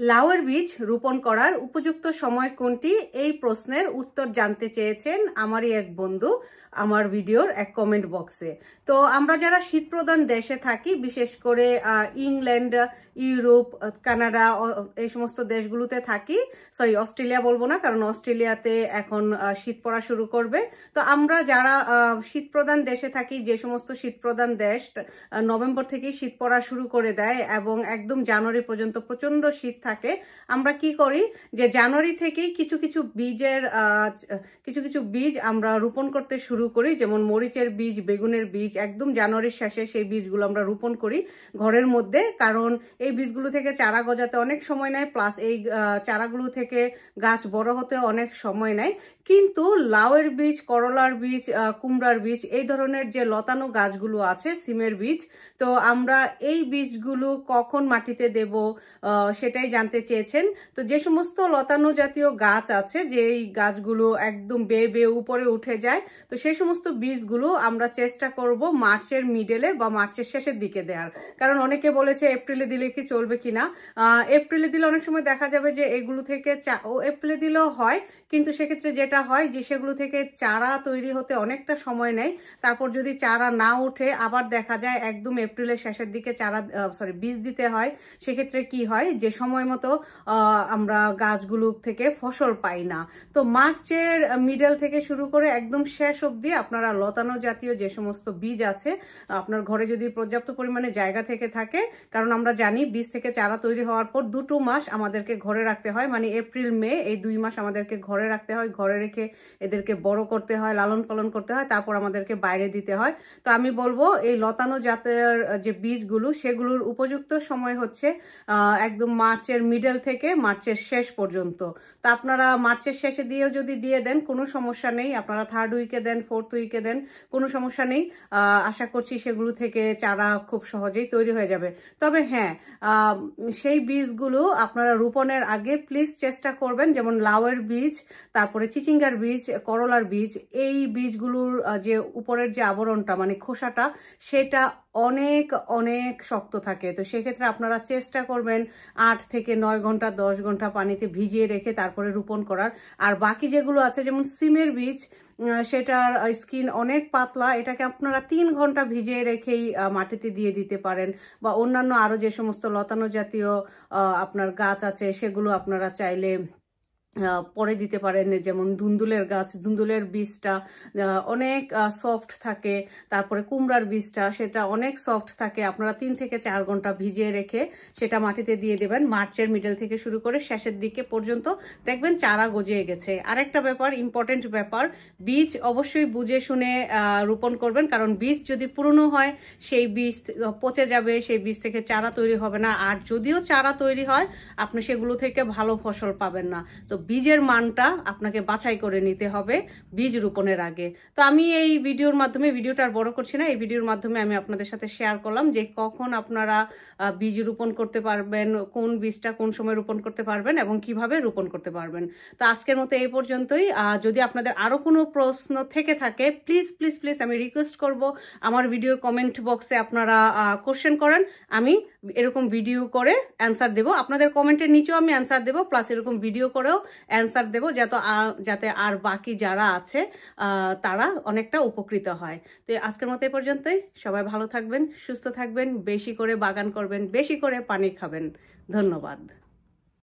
লাউয়ের বীজ রোপণ করার উপযুক্ত সময় কোনটি? এই প্রশ্নের উত্তর জানতে চেয়েছেন আমারই এক বন্ধু আমার ভিডিওর এক কমেন্ট বক্সে। তো আমরা যারা শীতপ্রধান দেশে থাকি, বিশেষ করে ইংল্যান্ড, ইউরোপ, কানাডা, এই সমস্ত দেশগুলোতে থাকি, সরি অস্ট্রেলিয়া বলবো না, কারণ অস্ট্রেলিয়াতে এখন শীত পড়া শুরু করবে। তো আমরা যারা শীতপ্রধান দেশে থাকি, যে সমস্ত শীতপ্রধান দেশ নভেম্বর থেকেই শীত পড়া শুরু করে দেয় এবং একদম জানুয়ারি পর্যন্ত প্রচন্ড শীত থাকে, আমরা কি করি যে জানুয়ারি থেকেই কিছু কিছু বীজ আমরা রোপণ করতে শুরু করি। যেমন মরিচের বীজ, বেগুনের বীজ একদম জানুয়ারির শেষে সেই বীজগুলো আমরা রোপণ করি ঘরের মধ্যে, কারণ এই বীজগুলো থেকে চারা গজাতে অনেক সময় নেয়, প্লাস এই চারাগুলো থেকে গাছ বড় হতে অনেক সময় নেয়। কিন্তু লাউয়ের বীজ, করলার বীজ, কুমড়ার বীজ, এই ধরনের যে লতানো গাছগুলো আছে, সিমের বীজ, তো আমরা এই বীজগুলো কখন মাটিতে দেব সেটাই জানতে চেয়েছেন। তো যে সমস্ত লতানো জাতীয় গাছ আছে, যে এই গাছগুলো একদম বেয়ে বেয়ে উপরে উঠে যায়, তো সেই সমস্ত বীজগুলো আমরা চেষ্টা করব মার্চের মিডলে বা মার্চের শেষের দিকে দেওয়ার। কারণ অনেকে বলেছে এপ্রিলে দিলে কি চলবে কিনা। এপ্রিলে দিলে অনেক সময় দেখা যাবে যে এগুলো থেকে এপ্রিলে দিলেও হয়, কিন্তু সেক্ষেত্রে যেটা হয় যে সেগুলো থেকে চারা তৈরি হতে অনেকটা সময় নেয়। তারপর যদি চারা না উঠে আবার দেখা যায় একদম এপ্রিলের শেষের দিকে বীজ দিতে হয়। সেক্ষেত্রে কি হয় যে সময় মতো আমরা গাছগুলো থেকে ফসল পাই না। তো মার্চের মিডল থেকে শুরু করে একদম শেষ অবধি আপনারা লতানো জাতীয় যে সমস্ত বীজ আছে, আপনার ঘরে যদি পর্যাপ্ত পরিমাণে জায়গা থেকে থাকে, কারণ আমরা জানি বীজ থেকে চারা তৈরি হওয়ার পর 2 মাস আমাদেরকে ঘরে রাখতে হয়, মানে এপ্রিল মে, এই 2 মাস আমাদেরকে ঘরে রাখতে হয়। ঘরে রেখে এদেরকে বড় করতে হয়, লালন পালন করতে হয়, তারপর আমাদেরকে বাইরে দিতে হয়। তো আমি বলবো এই লতানো জাতের যে বীজগুলো, সেগুলোর উপযুক্ত সময় হচ্ছে একদম মার্চের মিডল থেকে মার্চের শেষ পর্যন্ত। তো আপনারা মার্চের শেষে দিয়েও যদি দিয়ে দেন কোনো সমস্যা নেই, আপনারা 3rd উইকে দেন, 4th উইকে দেন, কোনো সমস্যা নেই। আশা করছি সেগুলো থেকে চারা খুব সহজেই তৈরি হয়ে যাবে। তবে হ্যাঁ, সেই বীজগুলো আপনারা রোপণের আগে প্লিজ চেষ্টা করবেন, যেমন লাউয়ের বীজ, তারপরে চিচিঙ্গার বীজ, করলার বীজ, এই বীজগুলোর যে উপরের যে আবরণটা মানে খোসাটা, সেটা অনেক অনেক শক্ত থাকে। তো সেক্ষেত্রে আপনারা চেষ্টা করবেন 8 থেকে 9 ঘন্টা 10 ঘন্টা পানিতে ভিজিয়ে রেখে তারপরে রোপণ করার। আর বাকি যেগুলো আছে, যেমন সিমের বীজ, সেটার স্কিন অনেক পাতলা, এটাকে আপনারা 3 ঘন্টা ভিজিয়ে রেখেই মাটিতে দিয়ে দিতে পারেন। বা অন্যান্য আরো যে সমস্ত লতানো জাতীয় আপনার গাছ আছে, সেগুলো আপনারা চাইলে পরে দিতে পারেন। যেমন ধুন্দুলের গাছ, ধুন্দুলের বীজটা অনেক সফট থাকে, তারপরে কুমড়ার বীজটা সেটা অনেক সফট থাকে। আপনারা 3 থেকে 4 ঘন্টা ভিজিয়ে রেখে সেটা মাটিতে দিয়ে দেবেন মার্চের মিডল থেকে শুরু করে শেষের দিকে পর্যন্ত, দেখবেন চারা গজিয়ে গেছে। আরেকটা ব্যাপার, ইম্পর্টেন্ট ব্যাপার, বীজ অবশ্যই বুঝে শুনে রোপণ করবেন, কারণ বীজ যদি পুরনো হয় সেই বীজ পচে যাবে, সেই বীজ থেকে চারা তৈরি হবে না। আর যদিও চারা তৈরি হয়, আপনি সেগুলো থেকে ভালো ফসল পাবেন না। তো বীজের মানটা আপনাকে বাছাই করে নিতে হবে বীজ রোপণের আগে। তো আমি এই ভিডিওর মাধ্যমে, ভিডিওটা আর বড় করছি না, এই ভিডিওর মাধ্যমে আমি আপনাদের সাথে শেয়ার করলাম যে কখন আপনারা বীজ রোপণ করতে পারবেন, কোন বীজটা কোন সময় রোপণ করতে পারবেন এবং কিভাবে রোপণ করতে পারবেন। তো আজকের মতো এই পর্যন্তই। যদি আপনাদের আরো কোনো প্রশ্ন থেকে থাকে, প্লিজ প্লিজ প্লিজ আমি রিকোয়েস্ট করব আমার ভিডিওর কমেন্ট বক্সে আপনারা কোশ্চেন করেন, আমি এরকম ভিডিও করে অ্যান্সার দেব। আপনাদের কমেন্টের নিচেও আমি অ্যান্সার দেব, প্লাস এরকম ভিডিও করেও অ্যান্সার দেব, যাতে আর বাকি যারা আছে তারা অনেকটা উপকৃত হয়। তো আজকের মতো এই পর্যন্তই। সবাই ভালো থাকবেন, সুস্থ থাকবেন, বেশি করে বাগান করবেন, বেশি করে পানি খাবেন। ধন্যবাদ।